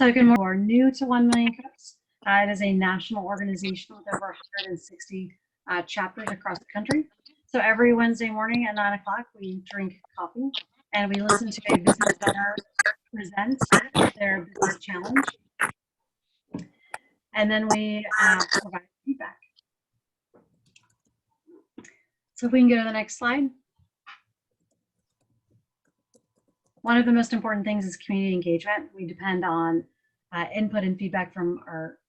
So good morning. We're new to 1 Million Cups. It is a national organization with over 160 chapters across the country. So every Wednesday morning at 9 o'clock, we drink coffee and we listen to a business owner present their business challenge. And then we provide feedback. So if we can go to the next slide. One of the most important things is community engagement. We depend on input and feedback from our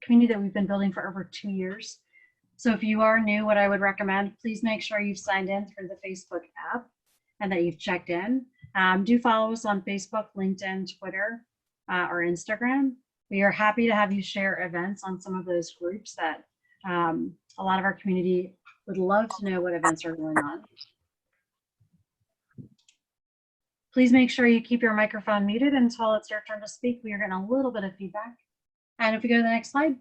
community that we've been building for over 2 years. So if you are new, what I would recommend, please make sure you've signed in through the Facebook app and that you've checked in. Do follow us on Facebook, LinkedIn, Twitter, or Instagram. We are happy to have you share events on some of those groups that a lot of our community would love to know what events are going on. Please make sure you keep your microphone muted until it's your turn to speak. We are getting a little bit of feedback. And if we go to the next slide.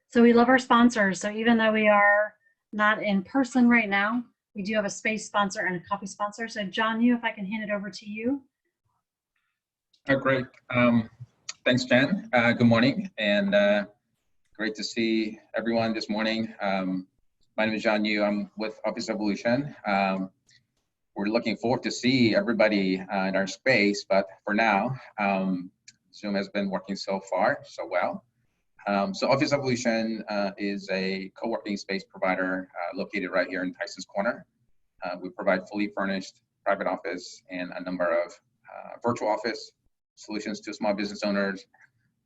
So we love our sponsors. So even though we are not in person right now, we do have a space sponsor and a coffee sponsor. So John, if I can hand it over to you. Oh, great. Thanks, Jen. Good morning, and great to see everyone this morning. My name is John Yu. I'm with Office Evolution. We're looking forward to see everybody in our space, but for now, Zoom has been working so far so well. So Office Evolution is a co-working space provider located right here in Tyson's Corner. We provide fully furnished private office and a number of virtual office solutions to small business owners.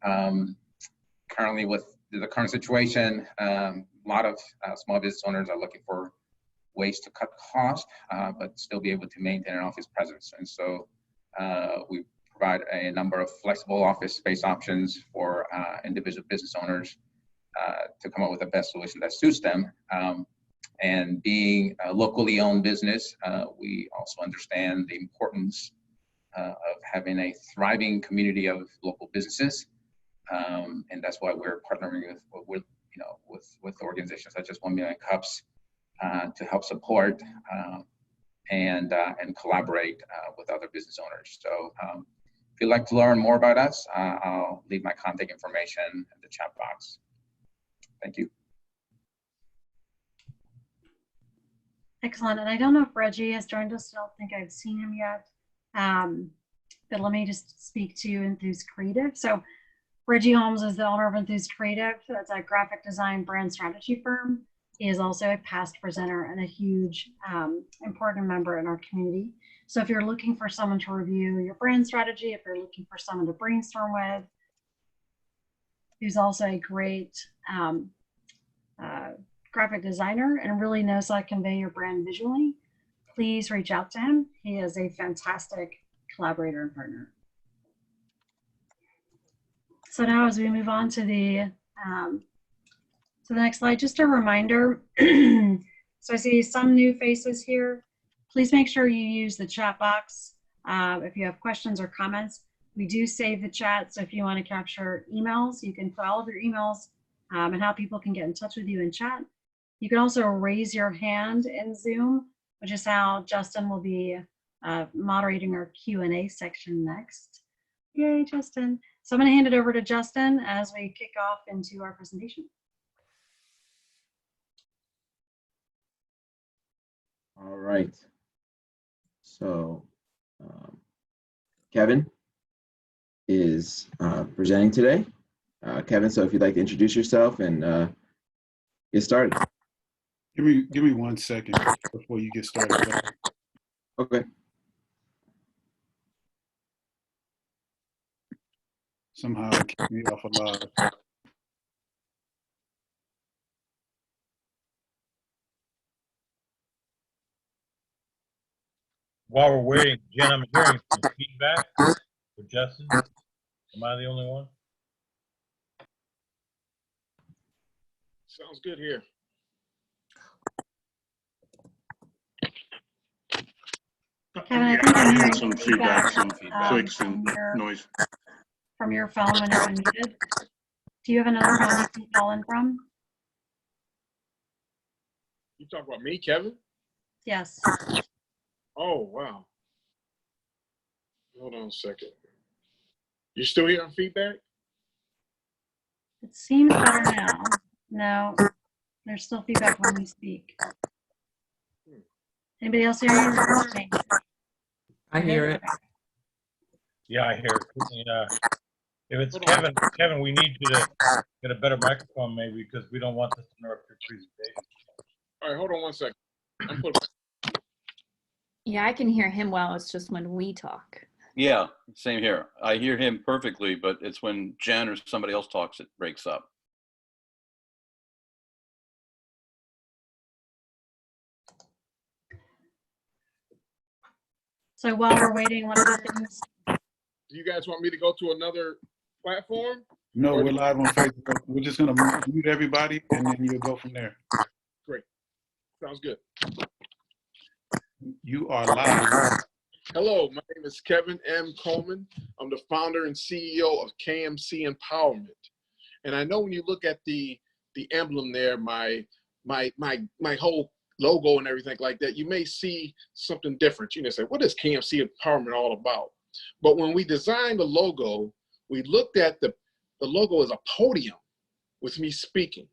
Currently, with the current situation, a lot of small business owners are looking for ways to cut costs, but still be able to maintain an office presence. And so we provide a number of flexible office space options for individual business owners to come up with the best solution that suits them. And being a locally owned business, we also understand the importance of having a thriving community of local businesses. And that's why we're partnering with organizations such as 1 Million Cups to help support and collaborate with other business owners. So if you'd like to learn more about us, I'll leave my contact information in the chat box. Thank you. Excellent. And I don't know if Reggie has joined us. I don't think I've seen him yet. But let me just speak to Enthused Creative. So Reggie Holmes is the owner of Enthused Creative. That's a graphic design brand strategy firm. He is also a past presenter and a huge important member in our community. So if you're looking for someone to review your brand strategy, if you're looking for someone to brainstorm with, he's also a great graphic designer and really knows how to convey your brand visually, please reach out to him. He is a fantastic collaborator and partner. So now as we move on to the next slide, just a reminder. So I see some new faces here. Please make sure you use the chat box if you have questions or comments. We do save the chat, so if you want to capture emails, you can put all of your emails and how people can get in touch with you in chat. You can also raise your hand in Zoom, which is how Justin will be moderating our Q&A section next. Yay, Justin. So I'm going to hand it over to Justin as we kick off into our presentation. All right. So Kevin is presenting today. Kevin, so if you'd like to introduce yourself and get started. Give me 1 second before you get started. Okay. Somehow it kept me off alive. While we're waiting, Jen, I'm hearing some feedback for Justin. Am I the only one? Sounds good here. Kevin, I think I'm hearing some feedback, some clicks and noise. From your phone when you're unmuted. Do you have another phone you can call in from? You talk about me, Kevin? Yes. Oh, wow. Hold on a second. You still hearing feedback? It seems better now. No, there's still feedback when we speak. Anybody else hear you? I hear it. Yeah, I hear it. Yeah. If it's Kevin, we need you to get a better microphone maybe because we don't want this to interrupt your presentation. All right, hold on 1 second. Yeah, I can hear him well. It's just when we talk. Yeah, same here. I hear him perfectly, but it's when Jen or somebody else talks, it breaks up. So while we're waiting, one of the things. Do you guys want me to go to another platform? No, we're live on Facebook. We're just going to mute everybody, and then you'll go from there. Great. Sounds good. You are live. Hello, my name is Kevin M. Coleman. I'm the founder and CEO of KMC Empowerment. And I know when you look at the emblem there, my whole logo and everything like that, you may see something different. You may say, what is KMC Empowerment all about? But when we designed the logo, we looked at the logo as a podium with me speaking.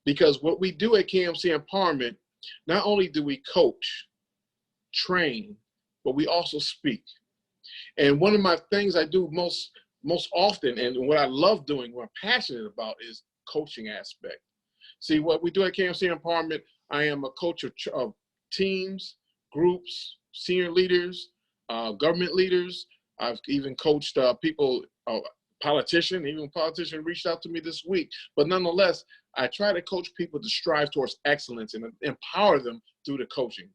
Because what we do at KMC Empowerment, not only do we coach, train, but we also speak. And one of my things I do most often, and what I love doing, what I'm passionate about, is coaching aspect. See, what we do at KMC Empowerment, I am a coach of teams, groups, senior leaders, government leaders. I've even coached people, politician reached out to me this week. But nonetheless, I try to coach people to strive towards excellence and empower them through the coaching.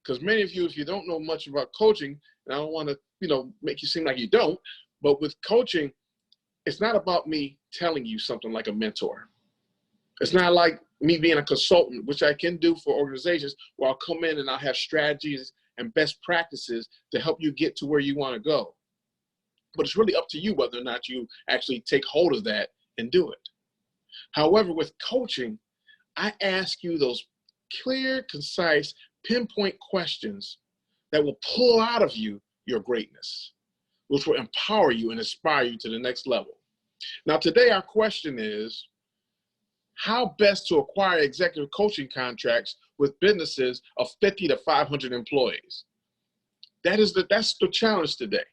Because many of you, if you don't know much about coaching, and I don't want to, make you seem like you don't, but with coaching, it's not about me telling you something like a mentor. It's not like me being a consultant, which I can do for organizations, where I'll come in and I'll have strategies and best practices to help you get to where you want to go. But it's really up to you whether or not you actually take hold of that and do it. However, with coaching, I ask you those clear, concise, pinpoint questions that will pull out of you your greatness, which will empower you and inspire you to the next level. Now, today our question is, how best to acquire executive coaching contracts with businesses of 50 to 500 employees? That's the challenge today.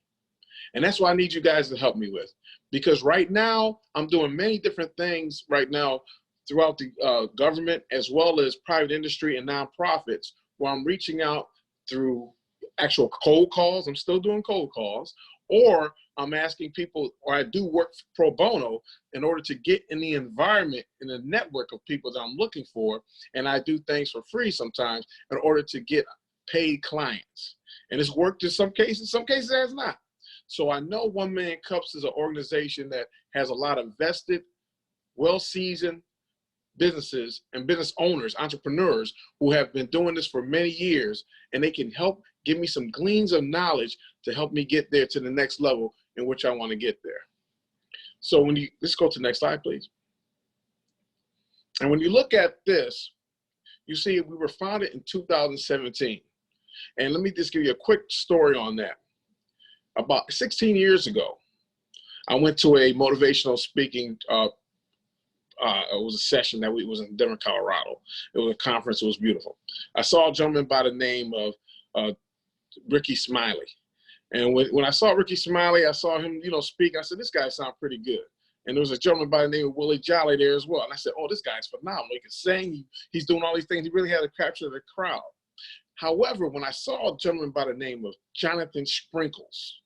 And that's what I need you guys to help me with. Because right now, I'm doing many different things right now throughout the government, as well as private industry and nonprofits, where I'm reaching out through actual cold calls. I'm still doing cold calls, or I'm asking people, or I do work pro bono in order to get in the environment, in the network of people that I'm looking for. And I do things for free sometimes in order to get paid clients. And it's worked in some cases it has not. So I know 1MillionCups is an organization that has a lot of vested, well-seasoned businesses and business owners, entrepreneurs who have been doing this for many years, and they can help give me some gleans of knowledge to help me get there to the next level in which I want to get there. So let's go to the next slide, please. And when you look at this, you see we were founded in 2017. And let me just give you a quick story on that. About 16 years ago, I went to a motivational speaking it was a session that was in Denver, Colorado. It was a conference. It was beautiful. I saw a gentleman by the name of Ricky Smiley. And when I saw Ricky Smiley, I saw him, speak. I said, this guy sounds pretty good. And there was a gentleman by the name of Willie Jolly there as well. And I said, oh, this guy's phenomenal. He can sing. He's doing all these things. He really had to capture the crowd. However, when I saw a gentleman by the name of Jonathan Sprinkles,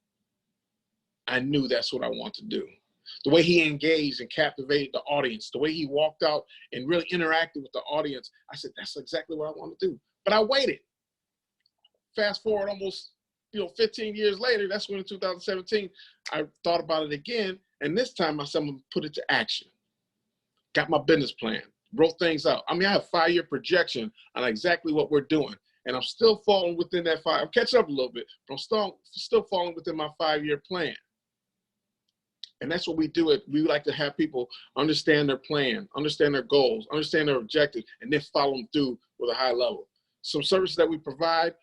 I knew that's what I want to do. The way he engaged and captivated the audience, the way he walked out and really interacted with the audience, I said, that's exactly what I want to do. But I waited. Fast forward almost 15 years later, that's when in 2017, I thought about it again. And this time I said, I'm going to put it to action. Got my business plan, wrote things out. I have a 5-year projection on exactly what we're doing. And I'm still falling within that I'm catching up a little bit, but I'm still falling within my 5-year plan. And that's what we do. We like to have people understand their plan, understand their goals, understand their objectives, and then follow them through with a high level. Some services that we provide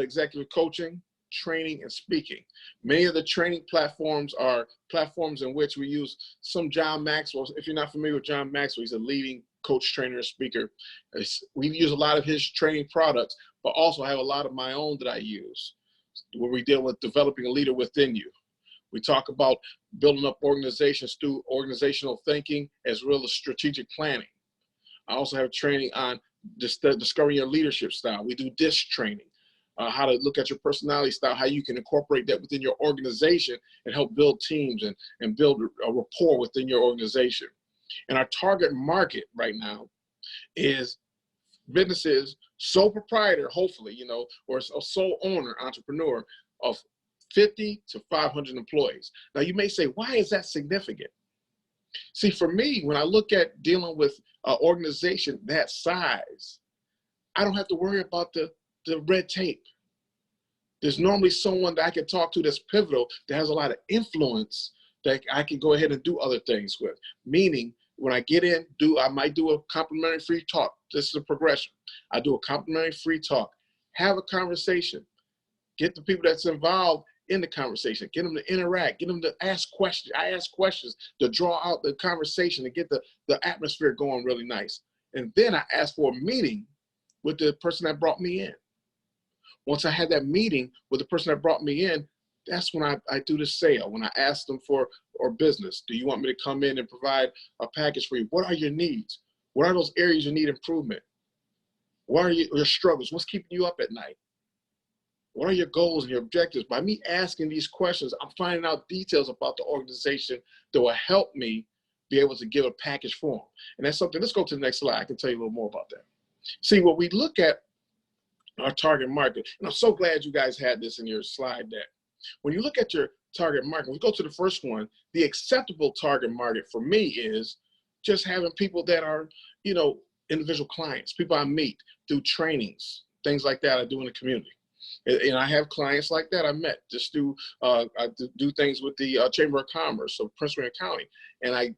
executive coaching, training and speaking. Many of the training platforms are platforms in which we use some John Maxwell. If you're not familiar with John Maxwell, he's a leading coach, trainer, and speaker. We use a lot of his training products, but also I have a lot of my own that I use, where we deal with developing a leader within you. We talk about building up organizations through organizational thinking as well as strategic planning. I also have training on discovering your leadership style. We do DISC training, how to look at your personality style, how you can incorporate that within your organization and help build teams and build a rapport within your organization. And our target market right now is businesses, sole proprietor, hopefully, you know, or a sole owner, entrepreneur of 50 to 500 employees. Now you may say, why is that significant? See, for me, when I look at dealing with an organization that size, I don't have to worry about the red tape. There's normally someone that I can talk to that's pivotal, that has a lot of influence, that I can go ahead and do other things with. Meaning, when I get in, I might do a complimentary free talk. This is a progression. I do a complimentary free talk, have a conversation, get the people that's involved in the conversation, get them to interact, get them to ask questions. I ask questions to draw out the conversation and get the atmosphere going really nice. And then I ask for a meeting with the person that brought me in. Once I had that meeting with the person that brought me in, that's when I do the sale. When I ask them for business, do you want me to come in and provide a package for you? What are your needs? What are those areas you need improvement? What are your struggles? What's keeping you up at night? What are your goals and your objectives? By me asking these questions, I'm finding out details about the organization that will help me be able to give a package for them. And that's something, let's go to the next slide. I can tell you a little more about that. See, when we look at our target market, and I'm so glad you guys had this in your slide deck. When you look at your target market, we go to the first one, the acceptable target market for me is just having people that are, you know, individual clients, people I meet through trainings, things like that I do in the community. And I have clients like that I met just through, I do things with the Chamber of Commerce of Prince William County, and I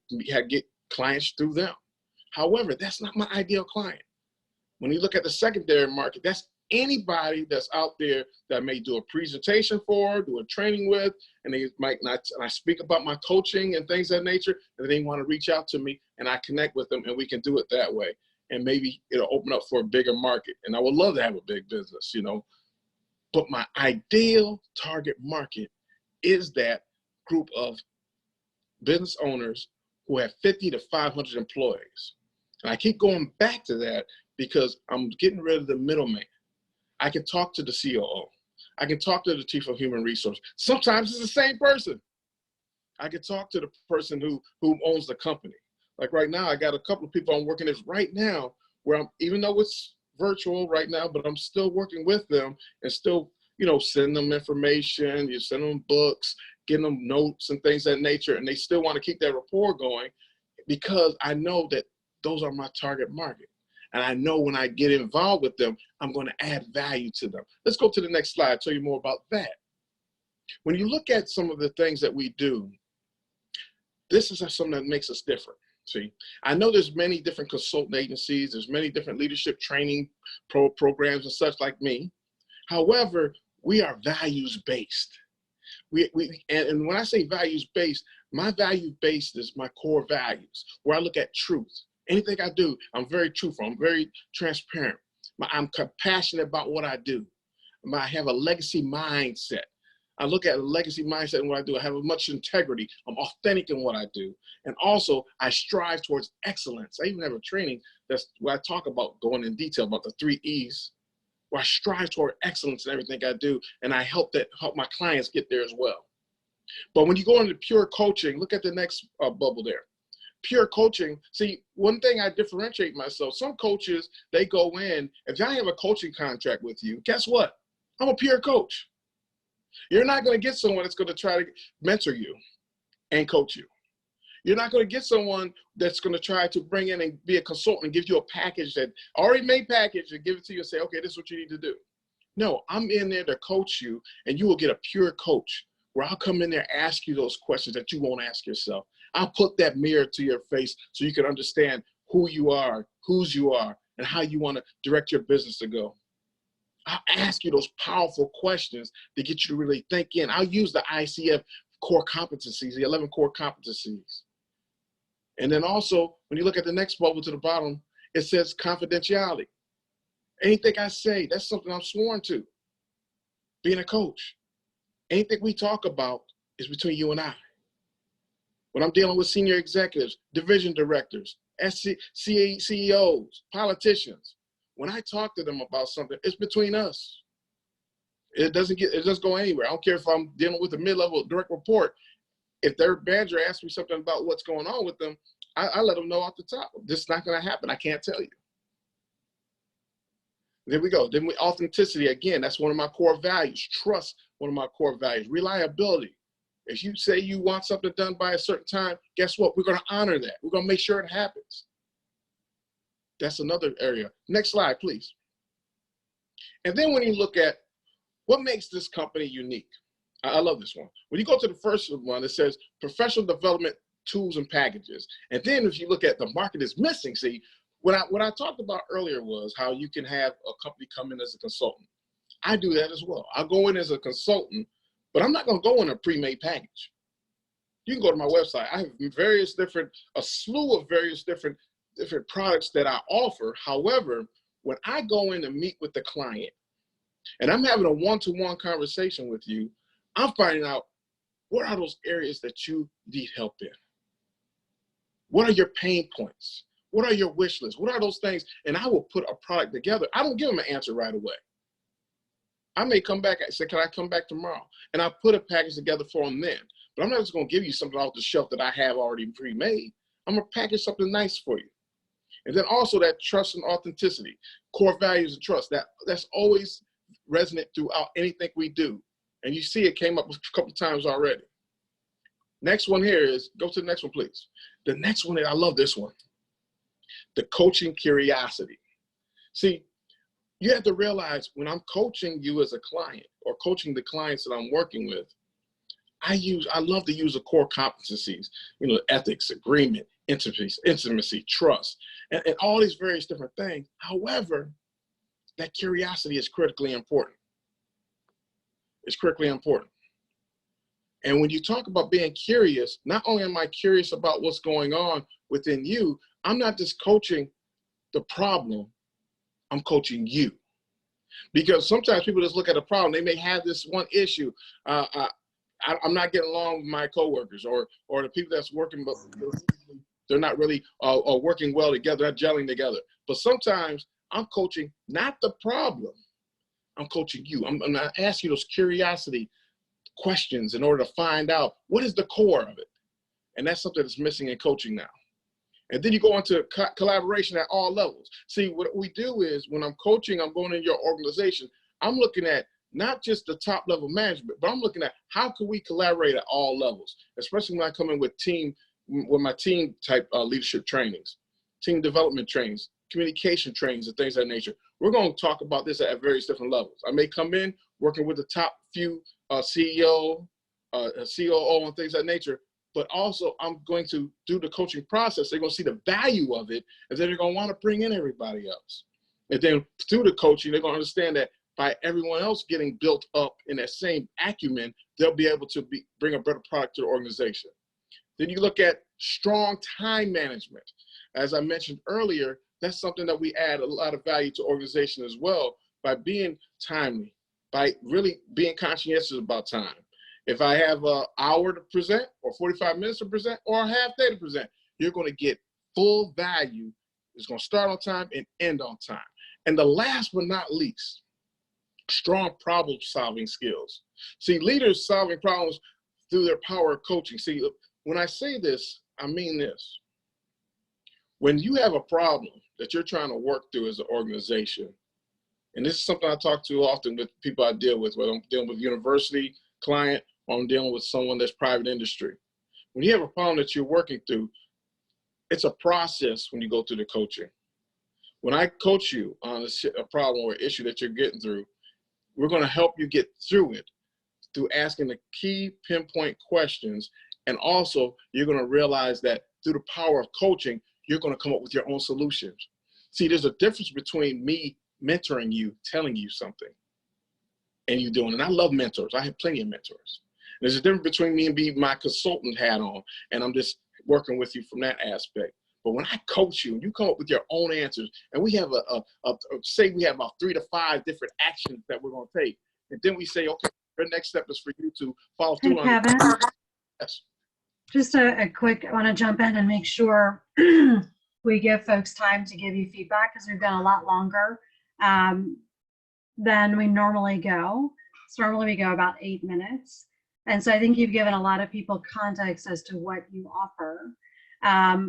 get clients through them. However, that's not my ideal client. When you look at the secondary market, that's anybody that's out there that may do a presentation for, do a training with, and they might not, and I speak about my coaching and things of that nature, and they want to reach out to me and I connect with them and we can do it that way. And maybe it'll open up for a bigger market. And I would love to have a big business, you know. But my ideal target market is that group of business owners who have 50 to 500 employees. And I keep going back to that because I'm getting rid of the middleman. I can talk to the COO. I can talk to the Chief of Human Resources. Sometimes it's the same person. I can talk to the person who owns the company. Like right now, I got a couple of people I'm working with right now where even though it's virtual right now, but I'm still working with them and still, you know, send them information, you send them books, getting them notes and things of that nature, and they still want to keep that rapport going because I know that those are my target market. And I know when I get involved with them, I'm going to add value to them. Let's go to the next slide, tell you more about that. When you look at some of the things that we do, this is something that makes us different. See, I know there's many different consultant agencies, there's many different leadership training programs and such like me. However, we are values-based. And when I say values-based, my value-based is my core values, where I look at truth. Anything I do, I'm very truthful, I'm very transparent. I'm compassionate about what I do. I have a legacy mindset. I look at a legacy mindset in what I do. I have much integrity. I'm authentic in what I do. And also, I strive towards excellence. I even have a training that's where I talk about going in detail about the 3 E's, where I strive toward excellence in everything I do. And I help my clients get there as well. But when you go into pure coaching, look at the next bubble there. Pure coaching, see, one thing I differentiate myself, some coaches, they go in, if I have a coaching contract with you, guess what? I'm a pure coach. You're not going to get someone that's going to try to mentor you and coach you. You're not going to get someone that's going to try to bring in and be a consultant and give you a package that already made package and give it to you and say, okay, this is what you need to do. No, I'm in there to coach you, and you will get a pure coach where I'll come in there and ask you those questions that you won't ask yourself. I'll put that mirror to your face so you can understand who you are, whose you are, and how you want to direct your business to go. I'll ask you those powerful questions to get you to really think in. I'll use the ICF core competencies, the 11 core competencies. And then also, when you look at the next bubble to the bottom, it says confidentiality. Anything I say, that's something I'm sworn to, being a coach. Anything we talk about is between you and I. When I'm dealing with senior executives, division directors, CEOs, politicians, when I talk to them about something, it's between us. It doesn't go anywhere. I don't care if I'm dealing with a mid-level direct report. If their manager asks me something about what's going on with them, I let them know off the top. This is not going to happen. I can't tell you. There we go. Then authenticity, again, that's one of my core values. Trust, one of my core values. Reliability. If you say you want something done by a certain time, guess what? We're going to honor that. We're going to make sure it happens. That's another area. Next slide, please. And then when you look at what makes this company unique, I love this one. When you go to the first one, it says professional development tools and packages. And then if you look at the market is missing, see, what I talked about earlier was how you can have a company come in as a consultant. I do that as well. I'll go in as a consultant, but I'm not going to go in a pre-made package. You can go to my website. I have a slew of various different products that I offer. However, when I go in to meet with the client and I'm having a one-to-one conversation with you, I'm finding out what are those areas that you need help in? What are your pain points? What are your wish lists? What are those things? And I will put a product together. I don't give them an answer right away. I may come back and say, can I come back tomorrow? And I put a package together for them then. But I'm not just going to give you something off the shelf that I have already pre-made. I'm going to package something nice for you. And then also that trust and authenticity, core values of trust. That's always resonant throughout anything we do. And you see it came up a couple of times already. Next one here is, go to the next one, please. The next one, I love this one. The coaching curiosity. See, you have to realize when I'm coaching you as a client or coaching the clients that I'm working with, I love to use the core competencies, ethics, agreement, intimacy, trust, and all these various different things. However, that curiosity is critically important. It's critically important. And when you talk about being curious, not only am I curious about what's going on within you, I'm not just coaching the problem, I'm coaching you. Because sometimes people just look at a problem, they may have this one issue. I'm not getting along with my coworkers or the people that's working, but they're not really working well together, not gelling together. But sometimes I'm coaching not the problem, I'm coaching you. I'm going to ask you those curiosity questions in order to find out what is the core of it. And that's something that's missing in coaching now. And then you go into collaboration at all levels. See, what we do is when I'm coaching, I'm going in your organization, I'm looking at not just the top level management, but I'm looking at how can we collaborate at all levels, especially when I come in with my team type leadership trainings, team development trainings, communication trainings, and things of that nature. We're going to talk about this at various different levels. I may come in working with the top few CEO, COO, and things of that nature, but also I'm going to do the coaching process. They're going to see the value of it, and then they're going to want to bring in everybody else. And then through the coaching, they're going to understand that by everyone else getting built up in that same acumen, they'll be able to bring a better product to the organization. Then you look at strong time management. As I mentioned earlier, that's something that we add a lot of value to organization as well by being timely, by really being conscientious about time. If I have an hour to present or 45 minutes to present or a half day to present, you're going to get full value. It's going to start on time and end on time. And the last but not least, strong problem-solving skills. See, leaders solving problems through their power of coaching. See, when I say this, I mean this. When you have a problem that you're trying to work through as an organization, and this is something I talk to often with people I deal with, whether I'm dealing with a university client or I'm dealing with someone that's private industry. When you have a problem that you're working through, it's a process when you go through the coaching. When I coach you on a problem or issue that you're getting through, we're going to help you get through it through asking the key pinpoint questions. And also, you're going to realize that through the power of coaching, you're going to come up with your own solutions. See, there's a difference between me mentoring you, telling you something, and you doing it. And I love mentors. I have plenty of mentors. There's a difference between me and being my consultant hat on, and I'm just working with you from that aspect. But when I coach you and you come up with your own answers, and we have say we have about 3 to 5 different actions that we're going to take, and then we say, okay, the next step is for you to follow Hey, through on Kevin, it. Yes. just a quick, I want to jump in and make sure we give folks time to give you feedback because we've gone a lot longer than we normally go. So normally we go about 8 minutes. And so I think you've given a lot of people context as to what you offer.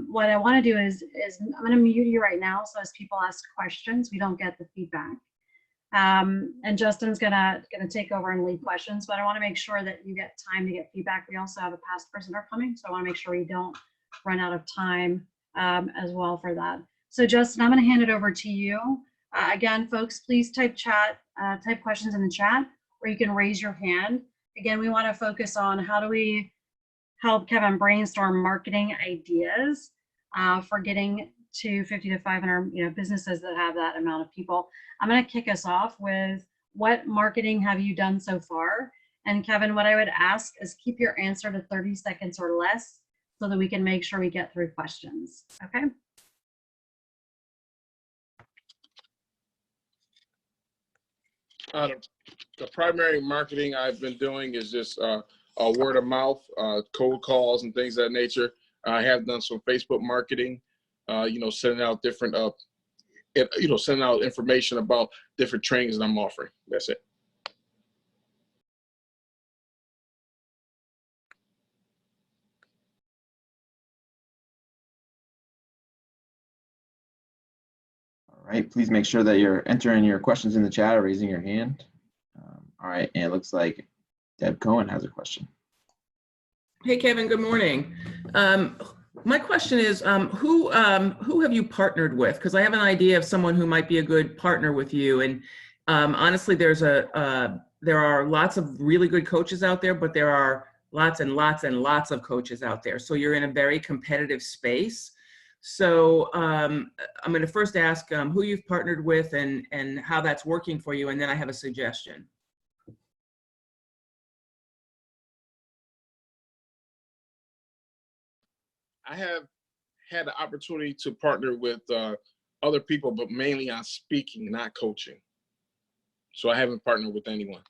What I want to do is I'm going to mute you right now. So as people ask questions, we don't get the feedback. And Justin's gonna take over and lead questions, but I want to make sure that you get time to get feedback. We also have a past presenter coming, so I want to make sure we don't run out of time as well for that. So Justin, I'm going to hand it over to you. Again, folks, please type questions in the chat, or you can raise your hand. Again, we want to focus on how do we help Kevin brainstorm marketing ideas for getting to 50 to 500 businesses that have that amount of people. I'm going to kick us off with what marketing have you done so far? And Kevin, what I would ask is keep your answer to 30 seconds or less so that we can make sure we get through questions. Okay. The primary marketing I've been doing is just word of mouth, cold calls and things of that nature. I have done some Facebook marketing, sending out different, sending out information about different trainings that I'm offering. That's it. All right, please make sure that you're entering your questions in the chat or raising your hand. All right, and it looks like Deb Cohen has a question. Hey, Kevin, good morning. My question is, who have you partnered with? Because I have an idea of someone who might be a good partner with you. And honestly, there are lots of really good coaches out there, but there are lots and lots and lots of coaches out there. So you're in a very competitive space. So I'm going to first ask who you've partnered with and how that's working for you. And then I have a suggestion. I have had the opportunity to partner with other people, but mainly on speaking, not coaching. So I haven't partnered with anyone.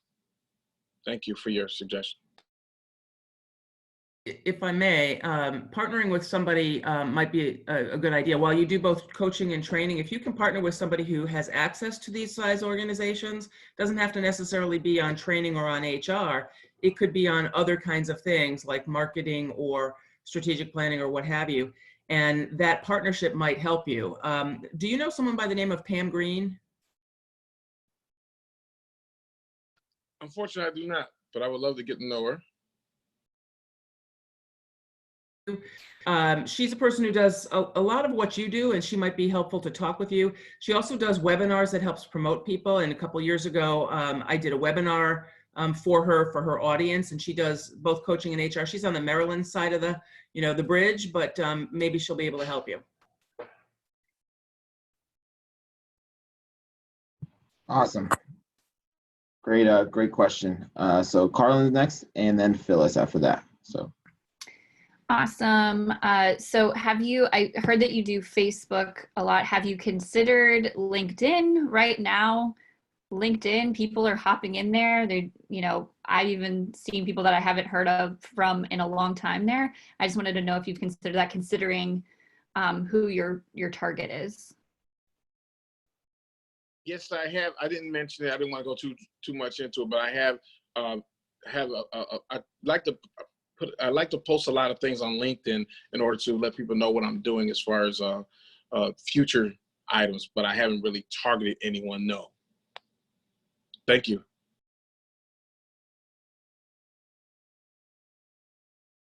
Thank you for your suggestion. If I may, partnering with somebody might be a good idea. While you do both coaching and training, if you can partner with somebody who has access to these size organizations, doesn't have to necessarily be on training or on HR. It could be on other kinds of things like marketing or strategic planning or what have you. And that partnership might help you. Do you know someone by the name of Pam Green? Unfortunately, I do not, but I would love to get to know her. She's a person who does a lot of what you do, and she might be helpful to talk with you. She also does webinars that helps promote people. And a couple years ago, I did a webinar for her audience, and she does both coaching and HR. She's on the Maryland side of the bridge, but maybe she'll be able to help you. Awesome. Great question. So Carlin's next, and then Phyllis after that. So. Awesome. So I heard that you do Facebook a lot. Have you considered LinkedIn right now? LinkedIn, people are hopping in there. I've even seen people that I haven't heard of from in a long time there. I just wanted to know if you've considered that, considering who your target is. Yes, I have. I didn't mention it. I didn't want to go too much into it, but I have I like to post a lot of things on LinkedIn in order to let people know what I'm doing as far as future items, but I haven't really targeted anyone, no. Thank you.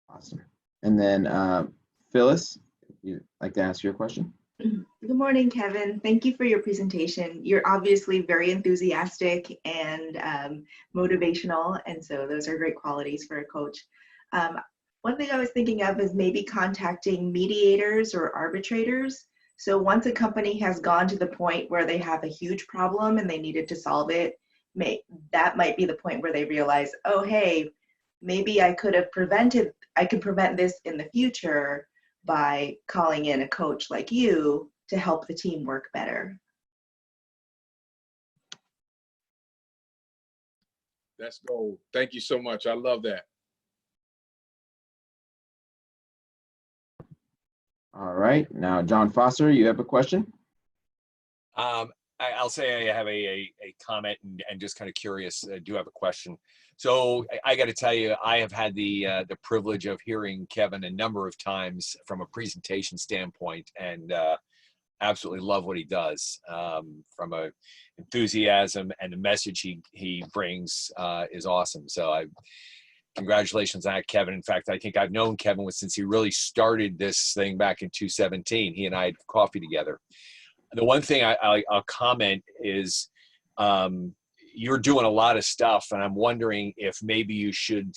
Awesome. And then Phyllis, if you'd like to ask your question. Good morning, Kevin. Thank you for your presentation. You're obviously very enthusiastic and motivational, and so those are great qualities for a coach. One thing I was thinking of is maybe contacting mediators or arbitrators So once a company has gone to the point where they have a huge problem and they needed to solve it, that might be the point where they realize, oh, hey, maybe I could prevent this in the future by calling in a coach like you to help the team work better. That's gold. Thank you so much. I love that. All right, now John Foster, you have a question? I'll say I have a comment and just kind of curious. I do have a question. So I got to tell you, I have had the privilege of hearing Kevin a number of times from a presentation standpoint, and absolutely love what he does. From a enthusiasm and the message he brings is awesome. So congratulations on that, Kevin. In fact, I think I've known Kevin since he really started this thing back in 2017. He and I had coffee together. The one thing I'll comment is you're doing a lot of stuff, and I'm wondering if maybe you should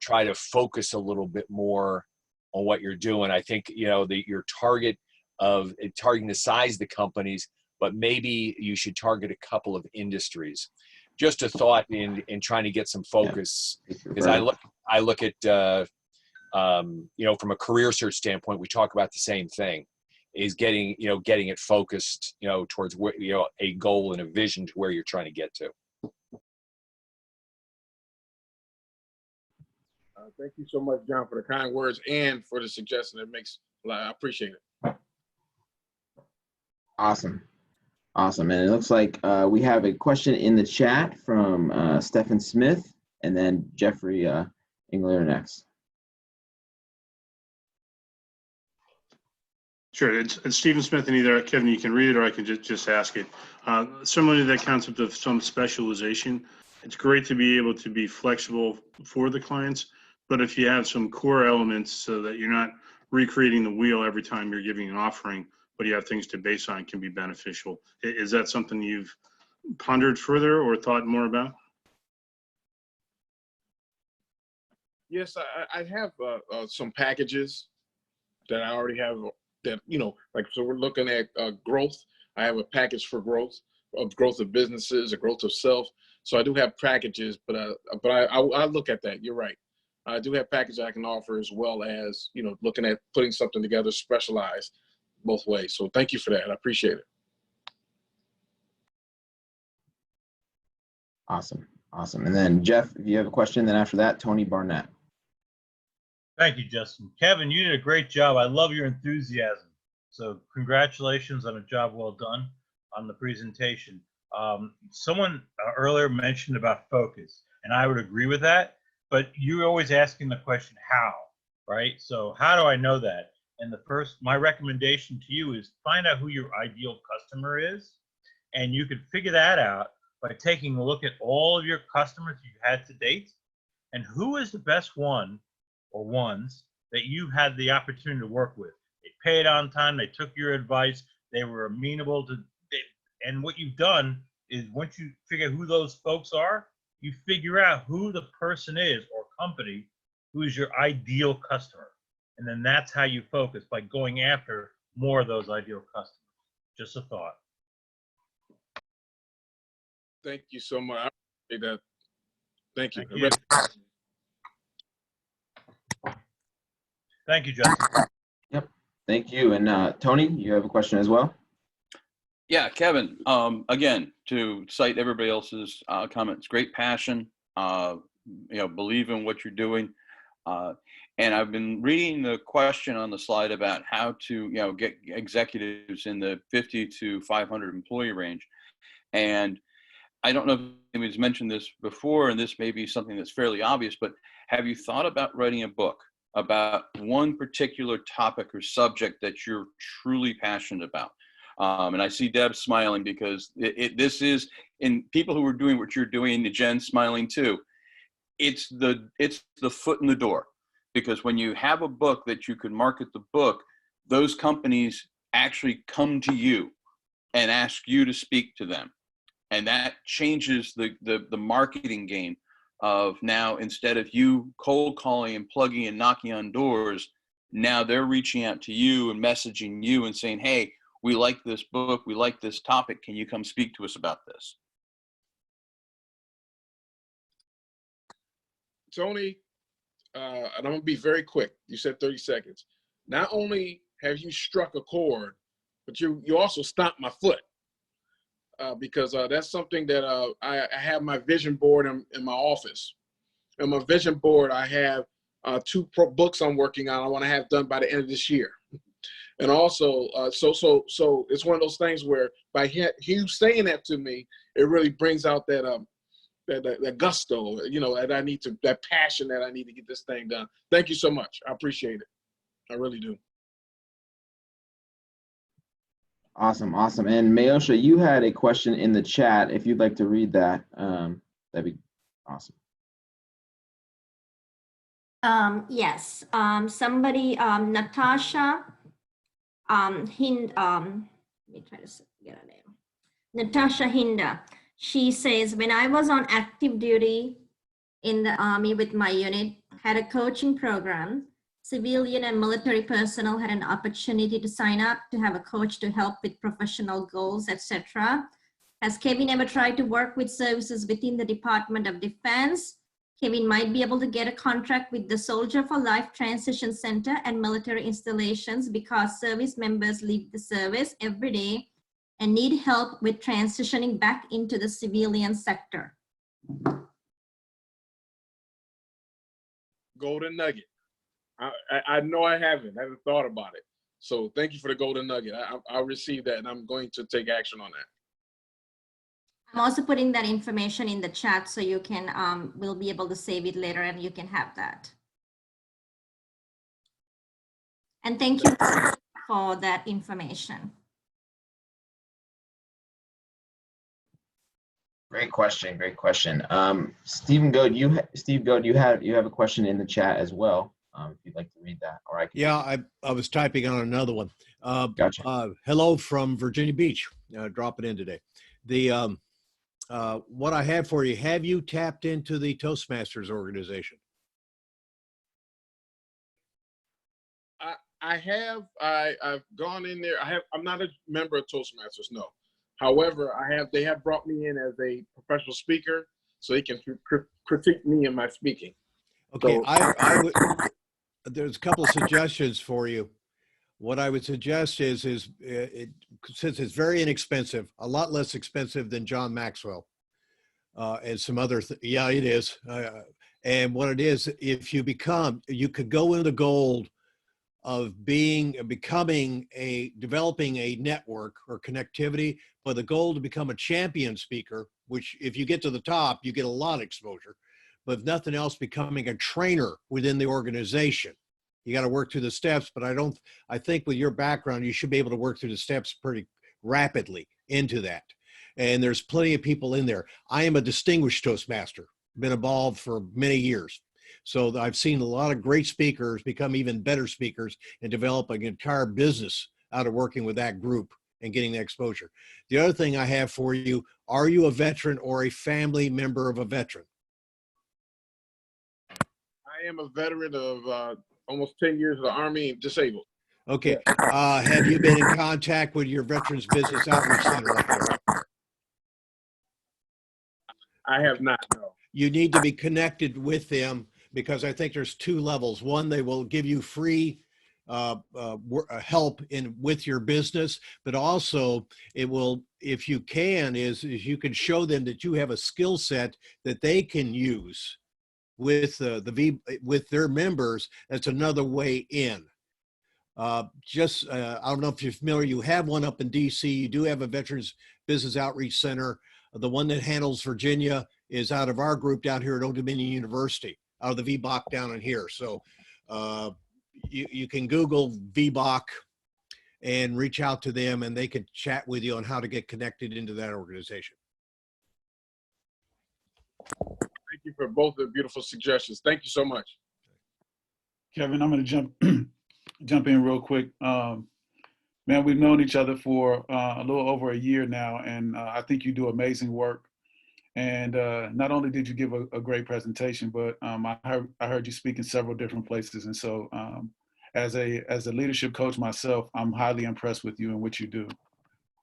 try to focus a little bit more on what you're doing. I think, your targeting the size of the companies, but maybe you should target a couple of industries. Just a thought in trying to get some focus, because I look at from a career search standpoint, we talk about the same thing, is getting it focused towards where, a goal and a vision to where you're trying to get to. Thank you so much, John, for the kind words and for the suggestion. I appreciate it. Awesome. And it looks like we have a question in the chat from Stephen Smith, and then Jeffrey Engler next. Sure, it's Stephen Smith, and either Kevin, you can read it or I can just ask it. Similar to that concept of some specialization, it's great to be able to be flexible for the clients, but if you have some core elements so that you're not recreating the wheel every time you're giving an offering, but you have things to base on, can be beneficial. Is that something you've pondered further or thought more about? Yes, I have some packages that I already have that, so we're looking at growth. I have a package for growth of businesses, a growth of self. So I do have packages, but I look at that. You're right. I do have packages I can offer, as well as, looking at putting something together specialized both ways. So thank you for that. I appreciate it. Awesome. And then Jeff, if you have a question, then after that, Tony Barnett. Thank you, Justin. Kevin, you did a great job. I love your enthusiasm. So congratulations on a job well done on the presentation. Someone earlier mentioned about focus, and I would agree with that, but you're always asking the question, how, right? So how do I know that? And my recommendation to you is find out who your ideal customer is, and you could figure that out by taking a look at all of your customers you've had to date, and who is the best one or ones that you had the opportunity to work with. They paid on time, they took your advice, they were amenable to it. And what you've done is, once you figure who those folks are, you figure out who the person is or company who is your ideal customer. And then that's how you focus, by going after more of those ideal customers. Just a thought. Thank you so much. I appreciate that. Thank you. Thank you, Justin. Yep. Thank you. And Tony, you have a question as well? Yeah, Kevin, again, to cite everybody else's comments, great passion, believe in what you're doing. And I've been reading the question on the slide about how to, get executives in the 50 to 500 employee range. And I don't know if anybody's mentioned this before, and this may be something that's fairly obvious, but have you thought about writing a book about one particular topic or subject that you're truly passionate about? And I see Deb smiling, because this is, in people who are doing what you're doing, and Jen smiling too, it's the foot in the door. Because when you have a book that you can market the book, those companies actually come to you and ask you to speak to them. And that changes the marketing game of, now, instead of you cold calling and plugging and knocking on doors, now they're reaching out to you and messaging you and saying, hey, we like this book, we like this topic. Can you come speak to us about this? Tony, and I'm gonna be very quick. You said 30 seconds. Not only have you struck a chord, but you also stomped my foot, because that's something that I have my vision board in my office. And my vision board, I have 2 books I'm working on. I want to have done by the end of this year. And also, so it's one of those things where by you saying that to me, it really brings out that gusto, that passion that I need to get this thing done. Thank you so much. I appreciate it. I really do. Awesome. And Mayosha, you had a question in the chat. If you'd like to read that, that'd be awesome. Yes. Somebody, Natasha, let me try to get her name. Natasha Hinda. She says, when I was on active duty in the Army with my unit, had a coaching program, civilian and military personnel had an opportunity to sign up to have a coach to help with professional goals, etc. Has Kevin ever tried to work with services within the Department of Defense? Kevin might be able to get a contract with the Soldier for Life Transition Center and military installations because service members leave the service every day and need help with transitioning back into the civilian sector. Golden nugget. I know I haven't thought about it. So thank you for the golden nugget. I'll receive that and I'm going to take action on that. I'm also putting that information in the chat so you can, we'll be able to save it later and you can have that. And thank you for that information. Great question. Steve Goad, you have a question in the chat as well. If you'd like to read that, or I can. Yeah, I was typing on another one. Gotcha. Hello from Virginia Beach. Dropping in today. The what I have for you. Have you tapped into the Toastmasters organization? I have. I've gone in there. I'm not a member of Toastmasters. No. However, they have brought me in as a professional speaker, so they can critique me in my speaking. Okay, So, there's a couple of suggestions for you. What I would suggest is since it's very inexpensive, a lot less expensive than John Maxwell and some other. Yeah, it is. And what it is, if you could go into gold of developing a network or connectivity, but the goal to become a champion speaker, which if you get to the top, you get a lot of exposure, but if nothing else, becoming a trainer within the organization. You got to work through the steps, but I think with your background, you should be able to work through the steps pretty rapidly into that. And there's plenty of people in there. I am a distinguished Toastmaster, been involved for many years. So I've seen a lot of great speakers become even better speakers and develop an entire business out of working with that group and getting the exposure. The other thing I have for you, are you a veteran or a family member of a veteran? I am a veteran of almost 10 years of the Army, disabled. Okay. Have you been in contact with your Veterans Business Outreach Center up there? I have not, no. You need to be connected with them, because I think there's 2 levels. One, they will give you free help with your business, but also it will, if you can, is you can show them that you have a skill set that they can use with with their members. That's another way in. I don't know if you're familiar, you have one up in DC. You do have a Veterans Business Outreach Center. The one that handles Virginia is out of our group down here at Old Dominion University, out of the VBOC down in here. So you can Google VBOC and reach out to them, and they could chat with you on how to get connected into that organization. Thank you for both the beautiful suggestions. Thank you so much. Kevin, I'm going to jump in real quick. Man, we've known each other for a little over a year now, and I think you do amazing work. And not only did you give a great presentation, but I heard you speak in several different places. And so as a leadership coach myself, I'm highly impressed with you and what you do.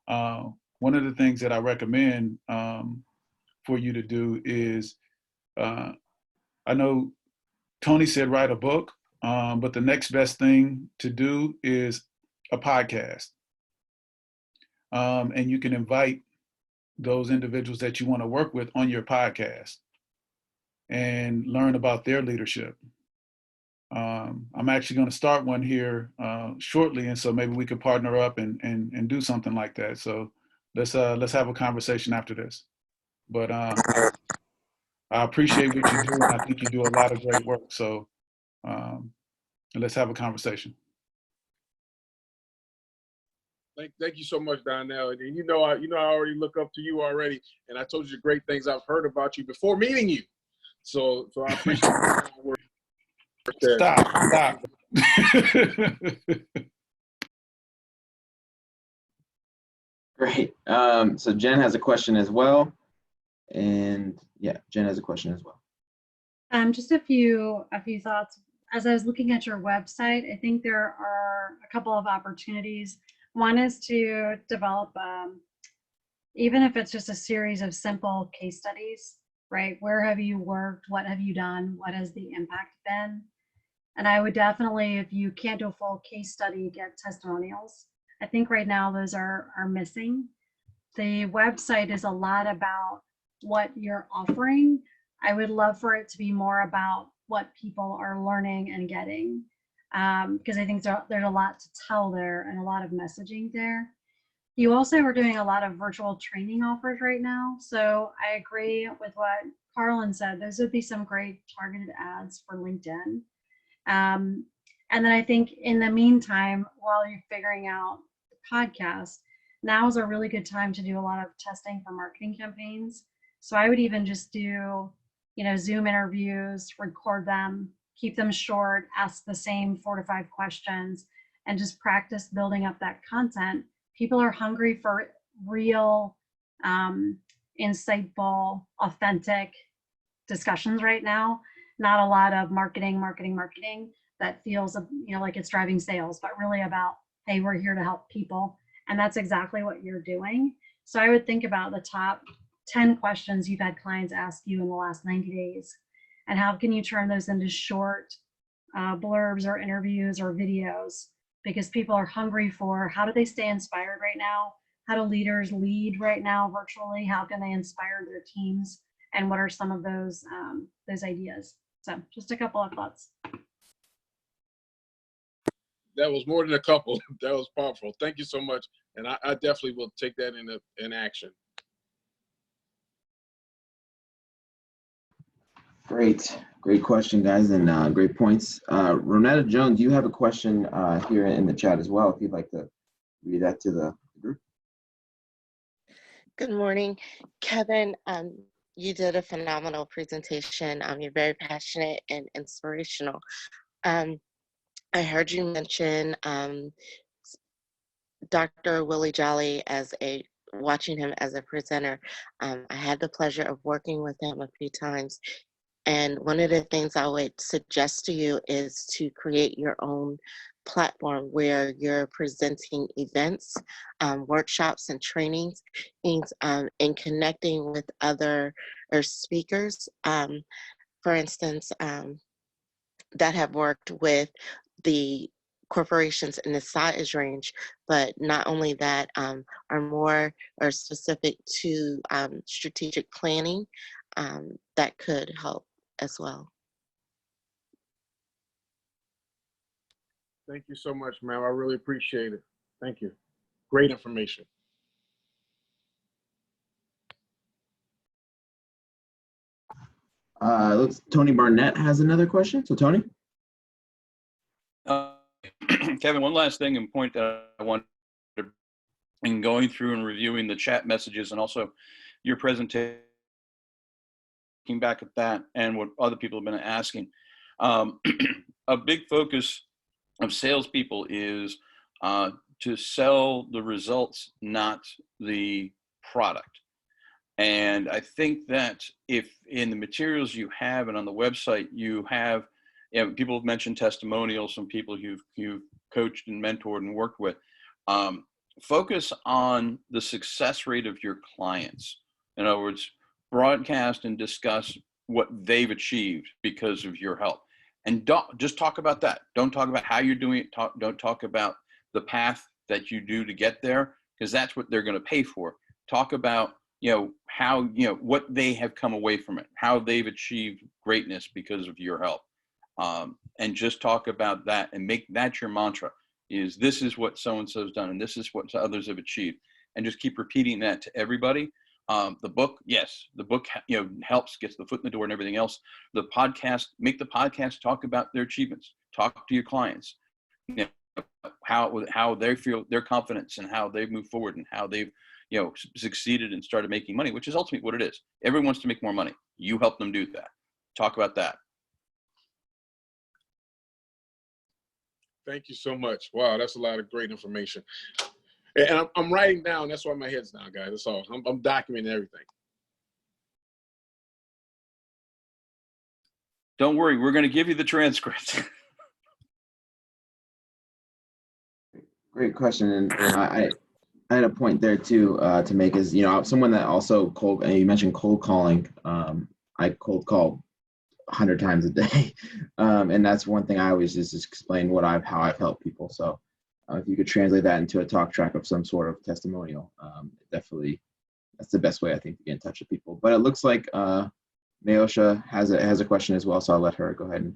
One of the things that I recommend for you to do is, I know Tony said write a book, but the next best thing to do is a podcast. And you can invite those individuals that you want to work with on your podcast and learn about their leadership. I'm actually going to start one here shortly, and so maybe we could partner up and do something like that. So let's have a conversation after this. But I appreciate what you do, and I think you do a lot of great work. So let's have a conversation. Thank you so much, Donnell. And you know I already look up to you already, and I told you the great things I've heard about you before meeting you. So I appreciate your work. Stop. Great. So Jen has a question as well. And yeah, Jen has a question as well. Just a few thoughts. As I was looking at your website, I think there are a couple of opportunities. One is to develop, even if it's just a series of simple case studies, right? Where have you worked? What have you done? What has the impact been? And I would definitely, if you can't do a full case study, get testimonials. I think right now those are missing. The website is a lot about what you're offering. I would love for it to be more about what people are learning and getting, because I think there's a lot to tell there and a lot of messaging there. You also are doing a lot of virtual training offers right now. So I agree with what Carlin said. Those would be some great targeted ads for LinkedIn. And then I think in the meantime, while you're figuring out the podcast, now is a really good time to do a lot of testing for marketing campaigns. So I would even just do, Zoom interviews, record them, keep them short, ask the same 4 to 5 questions, and just practice building up that content. People are hungry for real, insightful, authentic discussions right now. Not a lot of marketing that feels, like it's driving sales, but really about, hey, we're here to help people. And that's exactly what you're doing. So I would think about the top 10 questions you've had clients ask you in the last 90 days. And how can you turn those into short blurbs or interviews or videos? Because people are hungry for, how do they stay inspired right now? How do leaders lead right now virtually? How can they inspire their teams? And what are some of those ideas? So just a couple of thoughts. That was more than a couple. That was powerful. Thank you so much. And I definitely will take that in action. Great question, guys, and great points. Ronetta Jones, you have a question here in the chat as well, if you'd like to read that to the group. Good morning, Kevin. You did a phenomenal presentation. You're very passionate and inspirational. I heard you mention Dr. Willie Jolly watching him as a presenter. I had the pleasure of working with him a few times. And one of the things I would suggest to you is to create your own platform where you're presenting events, workshops, and trainings, and connecting with other speakers, for instance, that have worked with the corporations in the size range, but not only that, are specific to strategic planning that could help as well. Thank you so much, ma'am. I really appreciate it. Thank you. Great information. Looks Tony Barnett has another question. So Tony. Kevin, one last thing and point that I want to, in going through and reviewing the chat messages and also your presentation, looking back at that and what other people have been asking. A big focus of salespeople is to sell the results, not the product. And I think that if in the materials you have and on the website you have people have mentioned testimonials, some people you've coached and mentored and worked with. Focus on the success rate of your clients. In other words, broadcast and discuss what they've achieved because of your help. And don't just talk about that. Don't talk about how you're doing it. Don't talk about the path that you do to get there, because that's what they're going to pay for. Talk about, how, what they have come away from it, how they've achieved greatness because of your help. And just talk about that and make that your mantra, is this is what so-and-so's done and this is what others have achieved. And just keep repeating that to everybody. The book, yes, the book, helps, gets the foot in the door and everything else. The podcast, make the podcast talk about their achievements. Talk to your clients, how they feel, their confidence, and how they've moved forward and how they've, succeeded and started making money, which is ultimately what it is. Everyone wants to make more money. You help them do that. Talk about that. Thank you so much. Wow, that's a lot of great information. And I'm writing down. That's why my head's down, guys. That's all. I'm documenting everything. Don't worry, we're going to give you the transcript. Great question, and I had a point there too to make is, someone that also you mentioned cold calling. I cold call 100 times a day, and that's one thing I always just explain how I've helped people. So if you could translate that into a talk track of some sort of testimonial, definitely that's the best way I think to get in touch with people. But it looks like Neosha has a question as well, so I'll let her go ahead and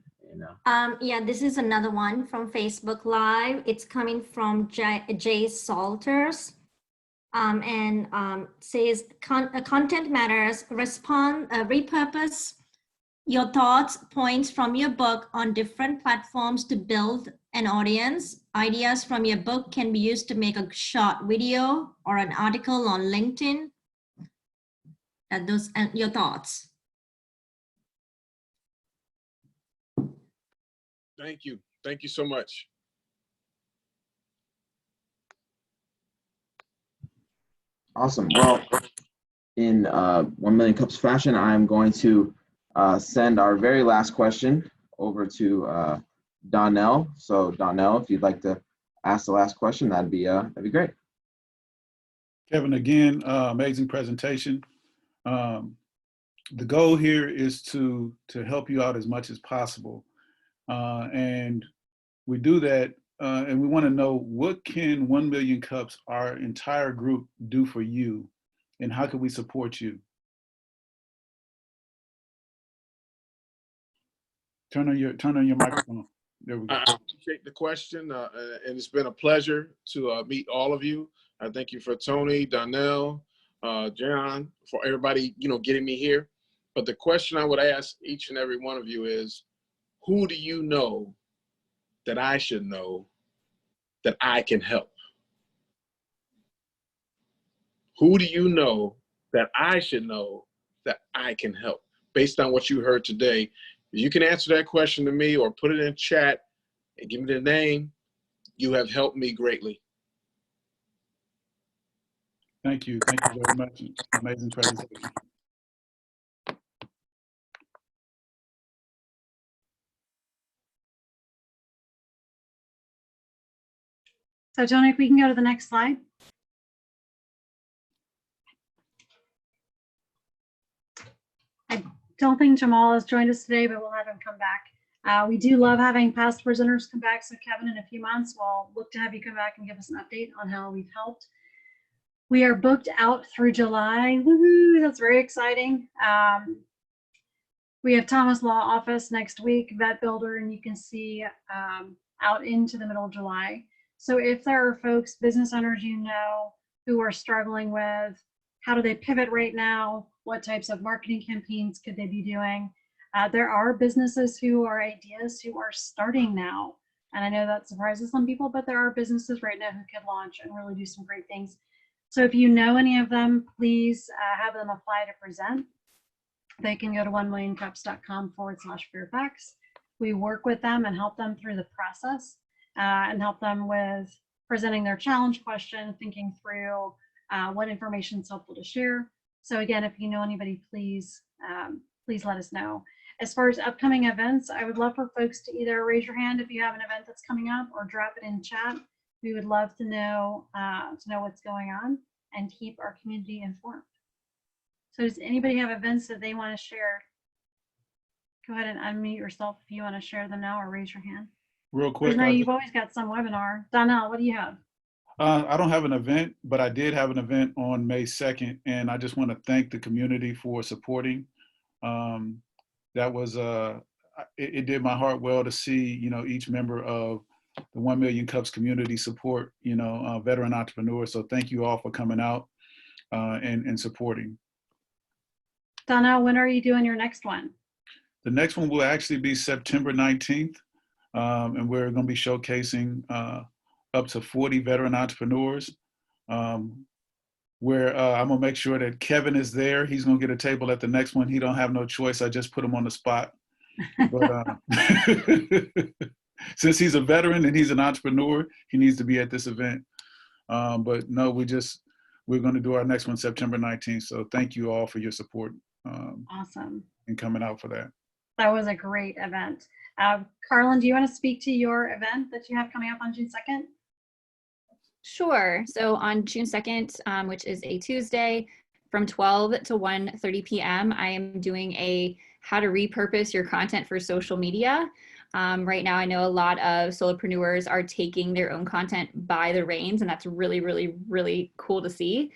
yeah, this is another one from Facebook Live. It's coming from Jay Salters, and says content matters. Repurpose your thoughts, points from your book on different platforms to build an audience. Ideas from your book can be used to make a short video or an article on LinkedIn. And your thoughts. Thank you. Thank you so much. Awesome. Well, in 1 Million Cups fashion, I'm going to send our very last question over to Donnell. So Donnell, if you'd like to ask the last question, that'd be great. Kevin, again, amazing presentation. The goal here is to help you out as much as possible. And we do that, and we want to know, what can 1 Million Cups, our entire group, do for you, and how can we support you? Turn on your microphone. There we go. I appreciate the question, and it's been a pleasure to meet all of you. I thank you for Tony, Donnell, John, for everybody, getting me here. But the question I would ask each and every one of you is, who do you know that I should know that I can help? Who do you know that I should know that I can help? Based on what you heard today, you can answer that question to me or put it in chat and give me the name. You have helped me greatly. Thank you. Thank you very much. Amazing presentation. So Tony, if we can go to the next slide. I don't think Jamal has joined us today, but we'll have him come back. We do love having past presenters come back. So Kevin, in a few months, we'll look to have you come back and give us an update on how we've helped. We are booked out through July. Woohoo, that's very exciting. We have Thomas Law Office next week, Vet Builder, and you can see out into the middle of July. So if there are folks, business owners who are struggling with how do they pivot right now, what types of marketing campaigns could they be doing, there are businesses who are starting now. And I know that surprises some people, but there are businesses right now who could launch and really do some great things. So if you know any of them, please have them apply to present. They can go to 1millioncups.com/Fairfax. We work with them and help them through the process and help them with presenting their challenge question, thinking through what information is helpful to share. So again, if you know anybody, please let us know. As far as upcoming events, I would love for folks to either raise your hand if you have an event that's coming up or drop it in chat. We would love to know what's going on and keep our community informed. So does anybody have events that they want to share? Go ahead and unmute yourself if you want to share them now or raise your hand. Real quick, Rosemary, you've always got some webinar. Donnell, what do you have? I don't have an event, but I did have an event on May 2nd, and I just want to thank the community for supporting. That was, it did my heart well to see, each member of the 1 Million Cups community support, veteran entrepreneurs. So thank you all for coming out and supporting. Donnell, when are you doing your next one? The next one will actually be September 19th, and we're going to be showcasing up to 40 veteran entrepreneurs, where I'm going to make sure that Kevin is there. He's going to get a table at the next one. He don't have no choice. I just put him on the spot. But since he's a veteran and he's an entrepreneur, he needs to be at this event. But no, we're going to do our next one September 19th. So thank you all for your support. Awesome. And coming out for that. That was a great event. Carlin, do you want to speak to your event that you have coming up on June 2nd? Sure. So on June 2nd, which is a Tuesday, from 12 to 1:30 p.m., I am doing a how to repurpose your content for social media. Right now, I know a lot of solopreneurs are taking their own content by the reins, and that's really, really, really cool to see.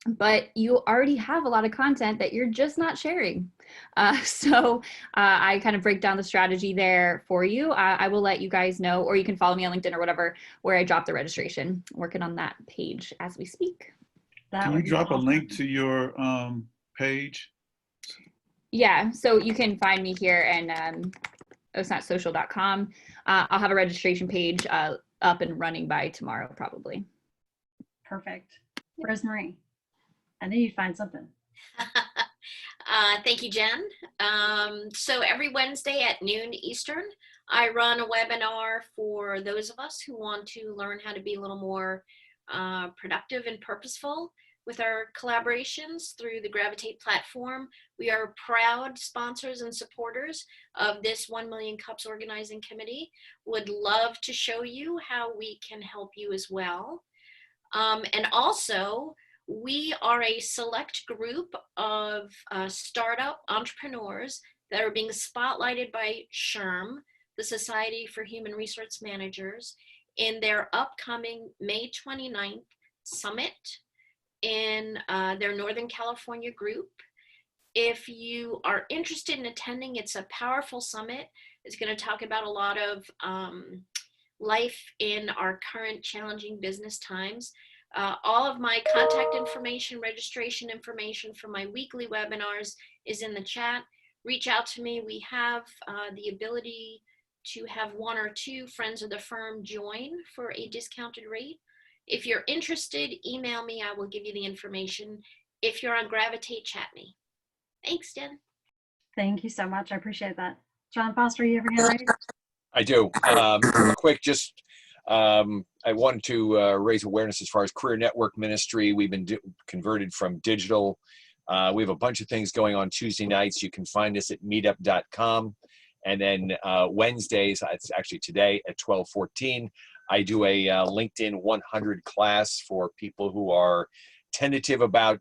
But you already have a lot of content that you're just not sharing. So I kind of break down the strategy there for you. I will let you guys know, or you can follow me on LinkedIn or whatever, where I drop the registration. Working on that page as we speak. Can you drop a link to your page? Yeah, so you can find me here and osnotsocial.com. I'll have a registration page up and running by tomorrow, probably. Perfect. Rosemary, I knew you'd find something. Thank you, Jen. So every Wednesday at noon Eastern, I run a webinar for those of us who want to learn how to be a little more productive and purposeful with our collaborations through the Gravitate platform. We are proud sponsors and supporters of this 1 Million Cups organizing committee. Would love to show you how we can help you as well. And also, we are a select group of startup entrepreneurs that are being spotlighted by SHRM, the Society for Human Resource Managers, in their upcoming May 29th summit in their Northern California group. If you are interested in attending, it's a powerful summit. It's going to talk about a lot of life in our current challenging business times. All of my contact information, registration information for my weekly webinars is in the chat. Reach out to me. We have the ability to have 1 or 2 friends of the firm join for a discounted rate. If you're interested, email me. I will give you the information. If you're on Gravitate, chat me. Thanks, Jen. Thank you so much. I appreciate that. John Foster, you ever hand raised? I do. Real quick, just I wanted to raise awareness as far as Career Network Ministry. We've been converted from digital. We have a bunch of things going on Tuesday nights. You can find us at meetup.com. And then Wednesdays, it's actually today at 12:14, I do a LinkedIn 100 class for people who are tentative about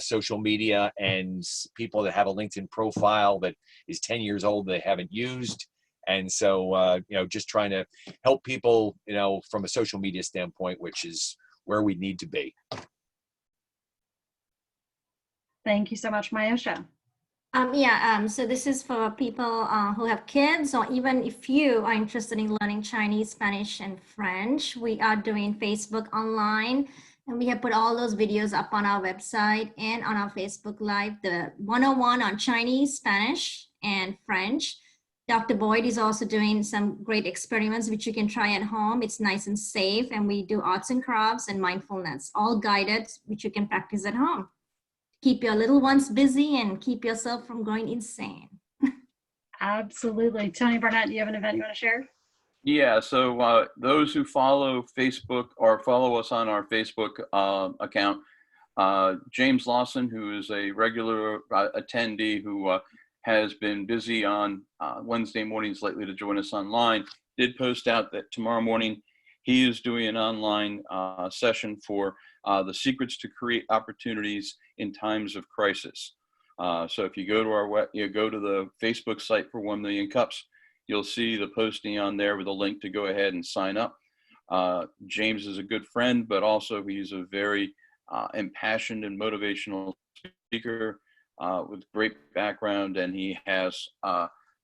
social media and people that have a LinkedIn profile that is 10 years old they haven't used. And so, just trying to help people, from a social media standpoint, which is where we need to be. Thank you so much, Myosha. So this is for people who have kids, or even if you are interested in learning Chinese, Spanish, and French. We are doing Facebook online, and we have put all those videos up on our website and on our Facebook Live, the 101 on Chinese, Spanish, and French. Dr. Boyd is also doing some great experiments which you can try at home. It's nice and safe, and we do arts and crafts and mindfulness, all guided, which you can practice at home. Keep your little ones busy and keep yourself from going insane. Absolutely. Tony Barnett, do you have an event you want to share? Yeah, so those who follow Facebook or follow us on our Facebook account, James Lawson, who is a regular attendee who has been busy on Wednesday mornings lately to join us online, did post out that tomorrow morning he is doing an online session for the secrets to create opportunities in times of crisis. So if you go to go to the Facebook site for 1 Million Cups, you'll see the posting on there with a link to go ahead and sign up. James is a good friend, but also he's a very impassioned and motivational speaker with great background, and he has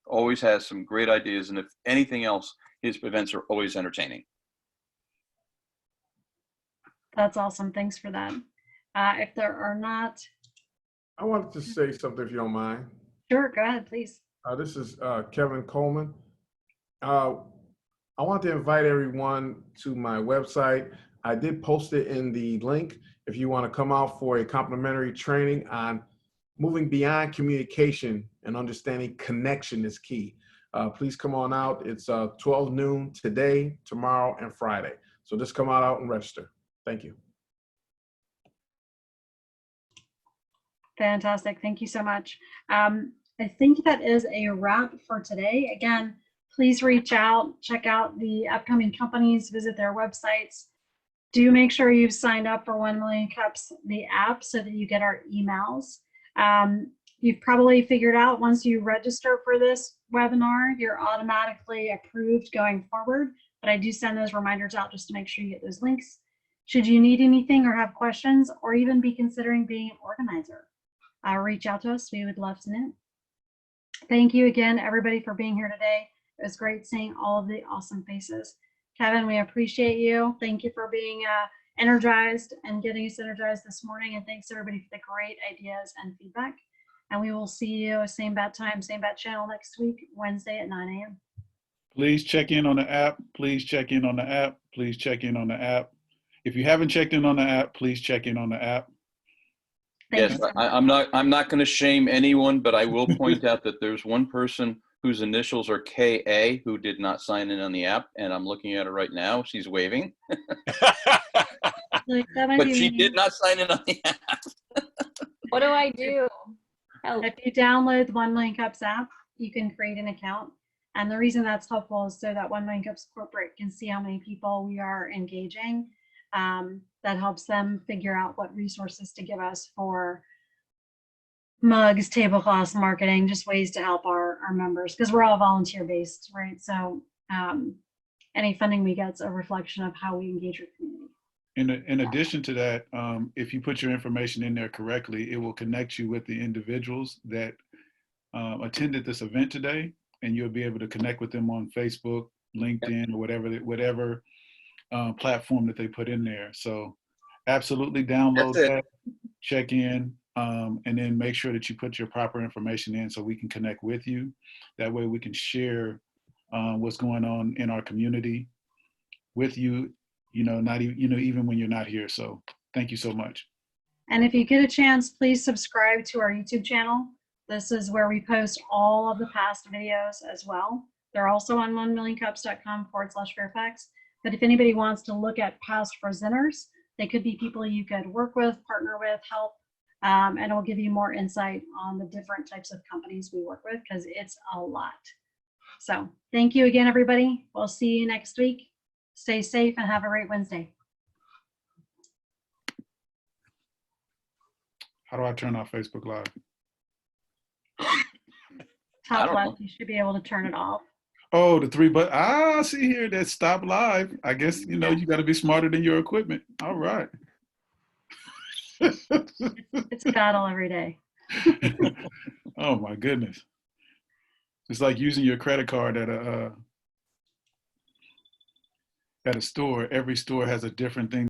always has some great ideas. And if anything else, his events are always entertaining. That's awesome. Thanks for that. If there are not, I wanted to say something, if you don't mind. sure, go ahead, please. This is Kevin Coleman. I want to invite everyone to my website. I did post it in the link. If you want to come out for a complimentary training on moving beyond communication and understanding connection is key. Please come on out. It's 12 noon today, tomorrow, and Friday. So just come on out and register. Thank you. Fantastic. Thank you so much. I think that is a wrap for today. Again, please reach out, check out the upcoming companies, visit their websites. Do make sure you've signed up for 1 Million Cups, the app, so that you get our emails. You've probably figured out once you register for this webinar, you're automatically approved going forward, but I do send those reminders out just to make sure you get those links. Should you need anything or have questions or even be considering being an organizer, reach out to us. We would love to know. Thank you again, everybody, for being here today. It was great seeing all of the awesome faces. Kevin, we appreciate you. Thank you for being energized and getting us energized this morning. And thanks everybody for the great ideas and feedback. And we will see you same bat time, same bat channel next week, Wednesday at 9 a.m. Please check in on the app. Please check in on the app. Please check in on the app. If you haven't checked in on the app, please check in on the app. Yes, I'm not going to shame anyone, but I will point out that there's one person whose initials are KA who did not sign in on the app, and I'm looking at her right now. She's waving. But she did not sign in on the app. What do I do? Help. If you download the 1 Million Cups app, you can create an account. And the reason that's helpful is so that 1 Million Cups corporate can see how many people we are engaging. That helps them figure out what resources to give us for mugs, tablecloths, marketing, just ways to help our members, because we're all volunteer based, right? So any funding we get is a reflection of how we engage with community. In addition to that, if you put your information in there correctly, it will connect you with the individuals that attended this event today, and you'll be able to connect with them on Facebook, LinkedIn, or whatever platform that they put in there. So absolutely download that, check in, and then make sure that you put your proper information in so we can connect with you. That way we can share what's going on in our community with you, even when you're not here. So thank you so much. And if you get a chance, please subscribe to our YouTube channel. This is where we post all of the past videos as well. They're also on 1millioncups.com/Fairfax. But if anybody wants to look at past presenters, they could be people you could work with, partner with, help, and it will give you more insight on the different types of companies we work with, because it's a lot. So thank you again, everybody. We'll see you next week. Stay safe and have a great Wednesday. How do I turn off Facebook Live? Top left, you should be able to turn it off. Oh, the 3 buttons. See here, that stop live. I guess, you got to be smarter than your equipment. All right. It's a battle every day. Oh my goodness. It's like using your credit card at a store. Every store has a different thing